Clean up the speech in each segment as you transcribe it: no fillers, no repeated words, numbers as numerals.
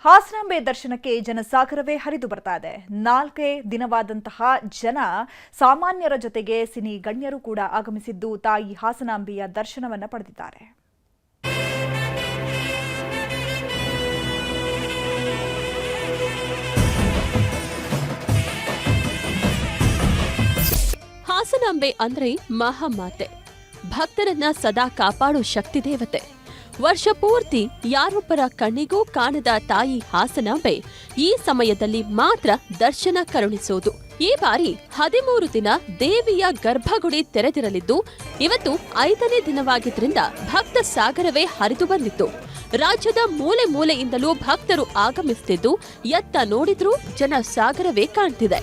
ಹಾಸನಾಂಬೆ ದರ್ಶನಕ್ಕೆ ಜನಸಾಗರವೇ ಹರಿದು ಬರ್ತಾ ಇದೆ. 4 ದಿನವಾದಂತಹ ಜನ ಸಾಮಾನ್ಯರ ಜೊತೆಗೆ ಸಿನಿ ಗಣ್ಯರು ಕೂಡ ಆಗಮಿಸಿದ್ದು ತಾಯಿ ಹಾಸನಾಂಬೆಯ ದರ್ಶನವನ್ನ ಪಡೆದಿದ್ದಾರೆ. ಹಾಸನಾಂಬೆ ಅಂದ್ರೆ ಮಹಾಮಾತೆ, ಭಕ್ತರನ್ನ ಸದಾ ಕಾಪಾಡೋ ಶಕ್ತಿ ದೇವತೆ. ವರ್ಷ ಪೂರ್ತಿ ಯಾರೊಬ್ಬರ ಕಣ್ಣಿಗೂ ಕಾಣದ ತಾಯಿ ಹಾಸನಾಂಬೆ ಈ ಸಮಯದಲ್ಲಿ ಮಾತ್ರ ದರ್ಶನ ಕರುಣಿಸೋದು. ಈ ಬಾರಿ 13 ದಿನ ದೇವಿಯ ಗರ್ಭಗುಡಿ ತೆರೆದಿರಲಿದ್ದು, ಇವತ್ತು 5ನೇ ದಿನವಾಗಿದ್ರಿಂದ ಭಕ್ತ ಸಾಗರವೇ ಹರಿದು ಬಂದಿತ್ತು. ರಾಜ್ಯದ ಮೂಲೆ ಮೂಲೆಯಿಂದಲೂ ಭಕ್ತರು ಆಗಮಿಸುತ್ತಿದ್ದು, ಎತ್ತ ನೋಡಿದ್ರೂ ಜನ ಸಾಗರವೇ ಕಾಣ್ತಿದೆ.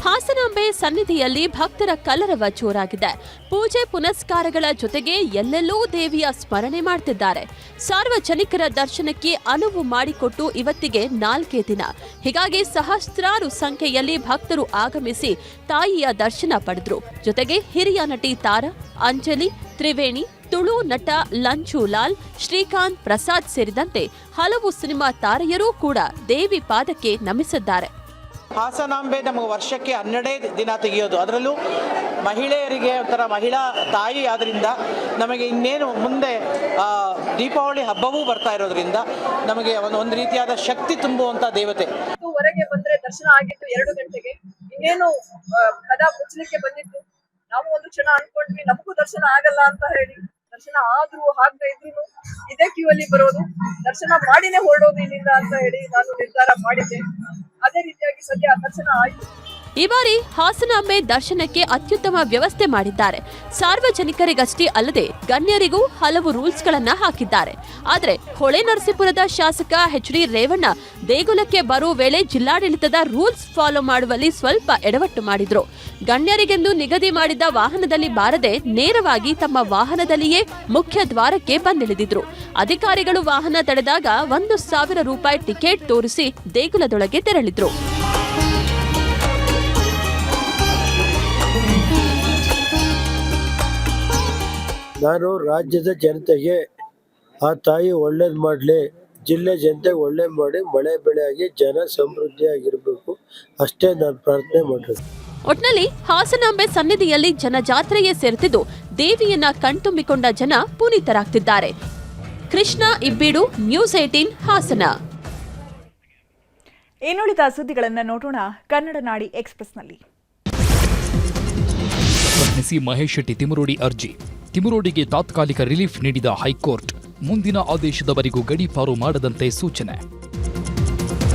ಹಾಸನಾಂಬೆ ಸನ್ನಿಧಿಯಲ್ಲಿ ಭಕ್ತರ ಕಲರವ ಜೋರಾಗಿದೆ. ಪೂಜೆ ಪುನಸ್ಕಾರಗಳ ಜೊತೆಗೆ ಎಲ್ಲೆಲ್ಲೂ ದೇವಿಯ ಸ್ಮರಣೆ ಮಾಡ್ತಿದ್ದಾರೆ. ಸಾರ್ವಜನಿಕರ ದರ್ಶನಕ್ಕೆ ಅನುವು ಮಾಡಿಕೊಟ್ಟು ಇವತ್ತಿಗೆ 4 ದಿನ. ಹೀಗಾಗಿ ಸಹಸ್ರಾರು ಸಂಖ್ಯೆಯಲ್ಲಿ ಭಕ್ತರು ಆಗಮಿಸಿ ತಾಯಿಯ ದರ್ಶನ ಪಡೆದ್ರು. ಜೊತೆಗೆ ಹಿರಿಯ ನಟಿ ತಾರಾ, ಅಂಜಲಿ, ತ್ರಿವೇಣಿ, ತುಳು ನಟ ಲಂಚೂಲಾಲ್, ಶ್ರೀಕಾಂತ್, ಪ್ರಸಾದ್ ಸೇರಿದಂತೆ ಹಲವು ಸಿನಿಮಾ ತಾರೆಯರೂ ಕೂಡ ದೇವಿ ಪಾದಕ್ಕೆ ನಮಿಸಿದ್ದಾರೆ. ಹಾಸನಾಂಬೆ ನಮಗೆ ವರ್ಷಕ್ಕೆ 12 ದಿನ ತೆಗೆಯೋದು. ಅದರಲ್ಲೂ ಮಹಿಳೆಯರಿಗೆ ಒಂಥರ ಮಹಿಳಾ ತಾಯಿ ಆದ್ರಿಂದ ನಮಗೆ ಇನ್ನೇನು ಮುಂದೆ ದೀಪಾವಳಿ ಹಬ್ಬವೂ ಬರ್ತಾ ಇರೋದ್ರಿಂದ ನಮಗೆ ಒಂದು ರೀತಿಯಾದ ಶಕ್ತಿ ತುಂಬುವಂತ ದೇವತೆ. ಹೊರಗೆ ಬಂದ್ರೆ ದರ್ಶನ ಆಗಿತ್ತು 2 ಗಂಟೆಗೆ. ಇನ್ನೇನು ಕದ ಮುಚ್ಚಲಿಕ್ಕೆ ಬಂದಿತ್ತು. ನಾವು ಒಂದು ಕ್ಷಣ ಅನ್ಕೊಂಡ್ವಿ ನಮಗೂ ದರ್ಶನ ಆಗಲ್ಲ ಅಂತ ಹೇಳಿ. ದರ್ಶನ ಆದ್ರೂ ಆಗದೆ ಇದ್ರು ಇದೇ ಕ್ಯೂ ಅಲ್ಲಿ ಬರೋದು, ದರ್ಶನ ಮಾಡಿನೇ ಹೊರಡೋದು ಇಲ್ಲಿಂದ ಅಂತ ಹೇಳಿ ನಾನು ನಿರ್ಧಾರ ಮಾಡಿದ್ದೆ. ಅದೇ ರೀತಿಯಾಗಿ ಸದ್ಯ ದರ್ಶನ ಆಯಿತು. ಈ ಬಾರಿ ಹಾಸನಾಂಬೆ ದರ್ಶನಕ್ಕೆ ಅತ್ಯುತ್ತಮ ವ್ಯವಸ್ಥೆ ಮಾಡಿದ್ದಾರೆ. ಸಾರ್ವಜನಿಕರಿಗಷ್ಟೇ ಅಲ್ಲದೆ ಗಣ್ಯರಿಗೂ ಹಲವು ರೂಲ್ಸ್ಗಳನ್ನ ಹಾಕಿದ್ದಾರೆ. ಆದರೆ ಹೊಳೆನರಸೀಪುರದ ಶಾಸಕ ಎಚ್.ಡಿ. ರೇವಣ್ಣ ದೇಗುಲಕ್ಕೆ ಬರುವ ವೇಳೆ ಜಿಲ್ಲಾಡಳಿತದ ರೂಲ್ಸ್ ಫಾಲೋ ಮಾಡುವಲ್ಲಿ ಸ್ವಲ್ಪ ಎಡವಟ್ಟು ಮಾಡಿದ್ರು. ಗಣ್ಯರಿಗೆಂದು ನಿಗದಿ ಮಾಡಿದ ವಾಹನದಲ್ಲಿ ಬಾರದೆ ನೇರವಾಗಿ ತಮ್ಮ ವಾಹನದಲ್ಲಿಯೇ ಮುಖ್ಯ ದ್ವಾರಕ್ಕೆ ಬಂದಿಳಿದಿದ್ರು. ಅಧಿಕಾರಿಗಳು ವಾಹನ ತಡೆದಾಗ 1,000 ರೂಪಾಯಿ ಟಿಕೆಟ್ ತೋರಿಸಿ ದೇಗುಲದೊಳಗೆ ತೆರಳಿದ್ರು. ನಾನು ರಾಜ್ಯದ ಜನತೆಗೆ ಆ ತಾಯಿ ಒಳ್ಳೇದು ಮಾಡಲಿ, ಜಿಲ್ಲೆ ಜನತೆಗೆ ಒಳ್ಳೇದು ಮಾಡಿ ಮಳೆ ಬೆಳೆಯಾಗಿ ಜನ ಸಮೃದ್ಧಿಯಾಗಿರಬೇಕು, ಅಷ್ಟೇ ನಾನು ಪ್ರಾರ್ಥನೆ ಮಾಡೋದು. ಒಟ್ನಲ್ಲಿ ಹಾಸನಾಂಬೆ ಸನ್ನಿಧಿಯಲ್ಲಿ ಜನಜಾತ್ರೆಯೇ ಸೇರುತ್ತಿದ್ದು ದೇವಿಯನ್ನ ಕಣ್ತುಂಬಿಕೊಂಡ ಜನ ಪುನೀತರಾಗ್ತಿದ್ದಾರೆ. ಕೃಷ್ಣ ಇಬ್ಬೀಡು, ನ್ಯೂಸ್ 18 ಹಾಸನ. ಇನ್ನುಳಿದ ಸುದ್ದಿಗಳನ್ನು ನೋಡೋಣ ಕನ್ನಡ ನಾಡಿ ಎಕ್ಸ್‌ಪ್ರೆಸ್‌ನಲ್ಲಿ. ಮಹೇಶ್ ಶೆಟ್ಟಿ ತಿಮುರೋಡಿ ಅರ್ಜಿ. ತಿಮುರೋಡಿಗೆ ತಾತ್ಕಾಲಿಕ ರಿಲೀಫ್ ನೀಡಿದ ಹೈಕೋರ್ಟ್ ಮುಂದಿನ ಆದೇಶದವರೆಗೂ ಗಡೀಪಾರು ಮಾಡದಂತೆ ಸೂಚನೆ.